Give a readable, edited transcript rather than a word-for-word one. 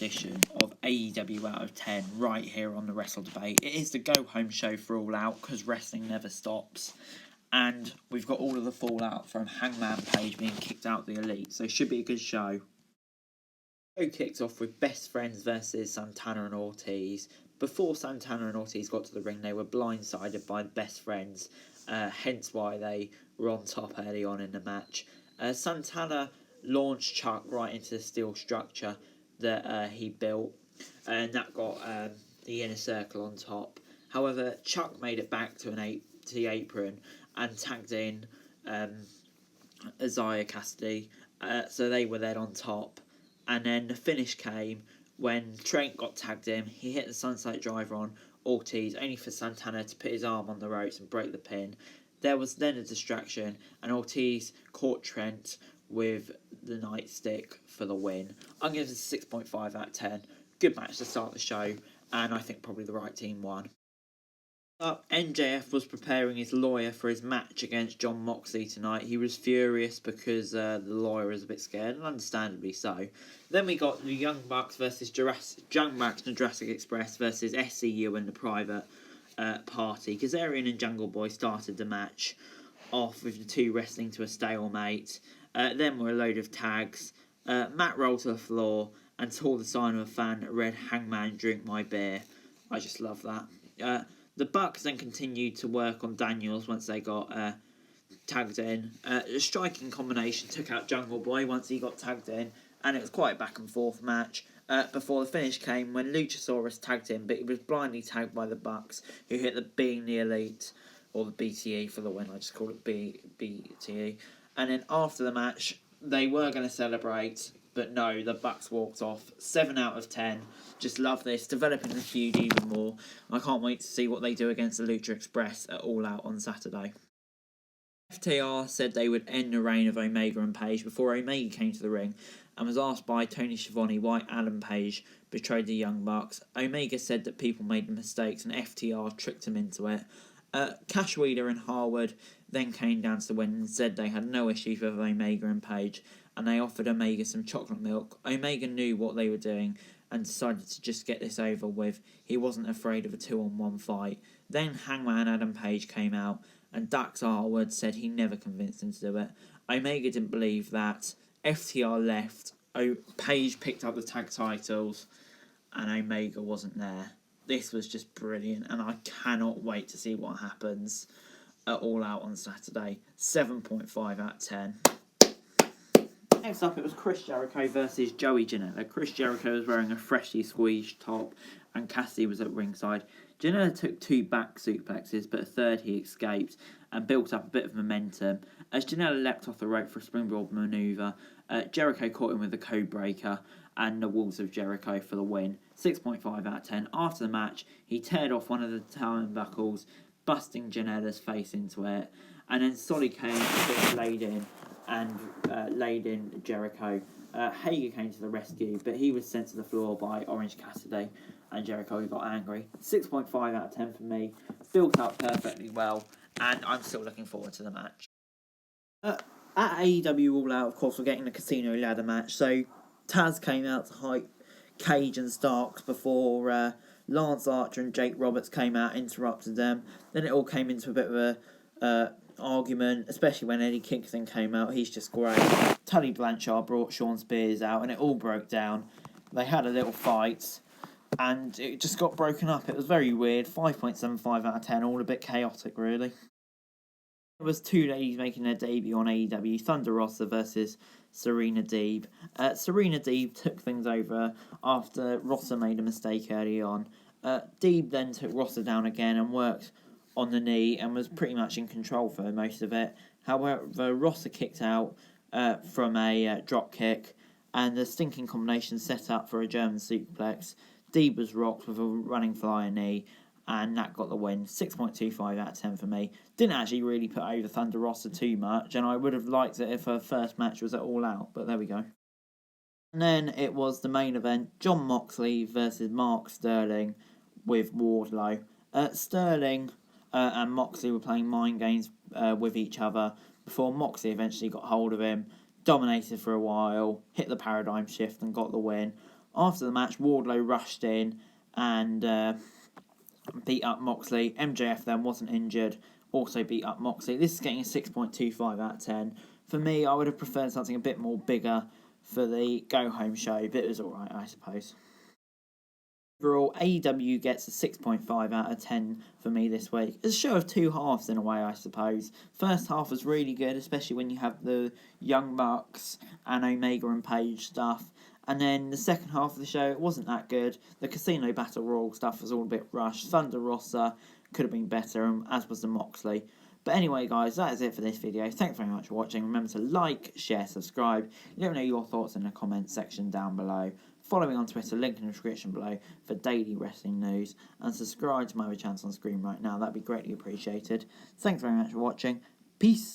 edition of AEW Out of 10 right here on the Wrestle Debate. It is the go-home show for All Out because wrestling never stops. And we've got all of the fallout from Hangman Page being kicked out of the Elite, so it should be a good show. The show kicks off with Best Friends versus Santana and Ortiz. Before Santana and Ortiz got to the ring, they were blindsided by the Best Friends, hence why they were on top early on in the match. Santana launched Chuck right into the steel structure that he built, and that got the inner circle on top. However, Chuck made it back to the apron and tagged in Isaiah Cassidy, so they were then on top. And then the finish came when Trent got tagged in. He hit the Sunset Driver on Ortiz, only for Santana to put his arm on the ropes and break the pin. There was then a distraction, and Ortiz caught Trent with the nightstick for the win. I'm giving this a 6.5 out of 10. Good match to start the show, and I think probably the right team won. MJF was preparing his lawyer for his match against Jon Moxley tonight. He was furious because the lawyer is a bit scared, and understandably so. Then we got the Young Bucks versus Young Bucks and Jurassic Express versus SCU and the Private Party. Kazarian and Jungle Boy started the match off with the two wrestling to a stalemate. Then were a load of tags. Matt rolled to the floor and tore the sign of a fan that read "Hangman, drink my beer." I just love that. The Bucks then continued to work on Daniels once they got tagged in. The striking combination took out Jungle Boy once he got tagged in, and it was quite a back and forth match before the finish came when Luchasaurus tagged in, but he was blindly tagged by the Bucks, who hit the Being the Elite, or the BTE for the win. I just call it BTE. And then after the match, they were going to celebrate, but no, the Bucks walked off. 7 out of 10. Just love this. Developing the feud even more. I can't wait to see what they do against the Lucha Express at All Out on Saturday. FTR said they would end the reign of Omega and Paige before Omega came to the ring, and was asked by Tony Schiavone why Adam Page betrayed the Young Bucks. Omega said that people made mistakes and FTR tricked him into it. Cash Wheeler and Harwood then came down to the win and said they had no issues with Omega and Page, and they offered Omega some chocolate milk. Omega knew what they were doing and decided to just get this over with. He wasn't afraid of a 2-on-1 fight. Then Hangman Adam Page came out, and Dax Harwood said he never convinced him to do it. Omega didn't believe that. FTR left. Page picked up the tag titles, and Omega wasn't there. This was just brilliant, and I cannot wait to see what happens at All Out on Saturday. 7.5 out of 10. Next up, it was Chris Jericho versus Joey Janela. Chris Jericho was wearing a freshly squeezed top, and Cassidy was at ringside. Janela took 2 back suplexes, but a third he escaped and built up a bit of momentum. As Janela leapt off the rope for a springboard manoeuvre, Jericho caught him with a code breaker and the Wolves of Jericho for the win. 6.5 out of 10. After the match, he teared off one of the turnbuckles, busting Janela's face into it, and then Solly came a bit laid in Jericho. Hager came to the rescue, but he was sent to the floor by Orange Cassidy, and Jericho got angry. 6.5 out of 10 for me. Built up perfectly well, and I'm still looking forward to the match. At AEW All Out, of course, we're getting the Casino Ladder match, so Taz came out to hype Cage and Starks before Lance Archer and Jake Roberts came out, interrupted them. Then it all came into a bit of a argument, especially when Eddie Kingston came out. He's just great. Tully Blanchard brought Sean Spears out, and it all broke down. They had a little fight, and it just got broken up. It was very weird. 5.75 out of 10, all a bit chaotic, really. There was 2 ladies making their debut on AEW, Thunder Rosa versus Serena Deeb. Serena Deeb took things over after Rosa made a mistake early on. Deeb then took Rosa down again and worked on the knee and was pretty much in control for most of it. However, Rosa kicked out from a drop kick, and the stinking combination set up for a German suplex. Deeb was rocked with a running flyer knee, and that got the win. 6.25 out of 10 for me. Didn't actually really put over Thunder Rosa too much, and I would have liked it if her first match was at All Out, but there we go. And then it was the main event, Jon Moxley versus Mark Sterling with Wardlow. Sterling and Moxley were playing mind games with each other before Moxley eventually got hold of him, dominated for a while, hit the paradigm shift and got the win. After the match, Wardlow rushed in and beat up Moxley. MJF then wasn't injured, also beat up Moxley. This is getting a 6.25 out of 10. For me, I would have preferred something a bit more bigger for the go-home show, but it was alright, I suppose. Overall, AEW gets a 6.5 out of 10 for me this week. It's a show of two halves in a way, I suppose. First half was really good, especially when you have the Young Bucks and Omega and Paige stuff. And then the second half of the show, it wasn't that good. The Casino Battle Royal stuff was all a bit rushed. Thunder Rosa could have been better, as was the Moxley. But anyway, guys, that is it for this video. Thanks very much for watching. Remember to like, share, subscribe. Let me know your thoughts in the comments section down below. Follow me on Twitter, link in the description below for daily wrestling news. And subscribe to my other channels on screen right now. That'd be greatly appreciated. Thanks very much for watching. Peace.